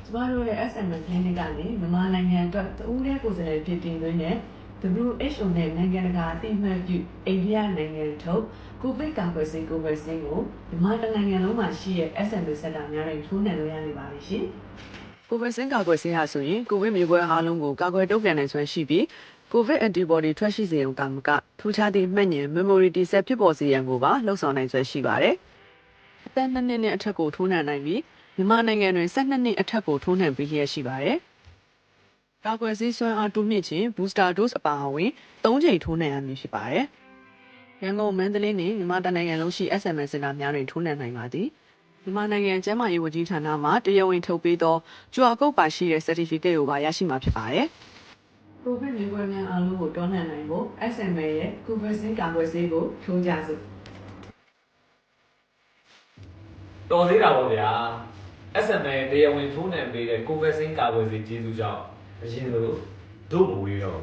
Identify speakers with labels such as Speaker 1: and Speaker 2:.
Speaker 1: ကျမတို့ရဲ့ SMS clinic ကနေမြန်မာနိုင်ငံအတွက်တဦးတည်းကိုယ်စားလှယ်ဖြစ်တင်သွင်းတဲ့ WHO နဲ့နိုင်ငံတကာအသိအမှတ်ပြုအိန္ဒိယနိုင်ငံထုတ်ကိုဗစ်ကာကွယ်ဆေးကိုမြန်မာနိုင်ငံလုံးမှာရှိတဲ့ SMS စက်တာများတွင်ထိုးနှံလို့ရနေပါပြီရှင်။ကိုဗစ်ဆင်းကာကွယ်ဆေးဟာဆိုရင်ကိုဗစ်မျိုးကွဲအားလုံးကိုကာကွယ်တုံ့ပြန်နိုင်စွမ်းရှိပြီးကိုဗစ် antibody ထွက်ရှိစေရုံကမကထူးခြားသည့်မှတ်ဉာဏ် memory တည်ဆက်ဖြစ်ပေါ်စေရန်ကိုပါလှုပ်ဆောင်နိုင်စွမ်းရှိပါတယ်။အသက်2နှစ်နဲ့အထက်ကိုထိုးနှံနိုင်ပြီးမြန်မာနိုင်ငံတွင်12နှစ်အထက်ကိုထိုးနှံပေးရရှိပါတယ်။ကာကွယ်ဆေးစွမ်းအားတိုးမြင့်ခြင်း booster dose အပါအဝင်3ချိန်ထိုးနှံရမည်ဖြစ်ပါတယ်။ရန်ကုန်မန္တလေးနှင့်မြန်မာတိုင်းနိုင်ငံလုံးရှိ SMS စင်တာများတွင်ထိုးနှံနိုင်ပါသည်။မြန်မာနိုင်ငံကျန်းမာရေးဝန်ကြီးဌာနမှတရားဝင်ထုတ်ပေးသော QR code ပါရှိတဲ့ certificate ကိုပါရရှိမှာဖြစ်ပါတယ်။ကိုဗစ်မျိုးကွဲများအားလုံးကိုတွန်းလှန်နိုင်ဖို့ SMS ရဲ့ကိုဗစ်ဆင်းကာကွယ်ဆေးကိုထိုးကြစို့။
Speaker 2: တော်သေးတာပေါ့ဗျာ SMA တရားဝင်ထိုးနှံပေးတဲ့ကိုဗစ်ဆင်းကာကွယ်ဆေးကျေးဇူးကြောင့်အရင်လိုတို့မဝေးတော့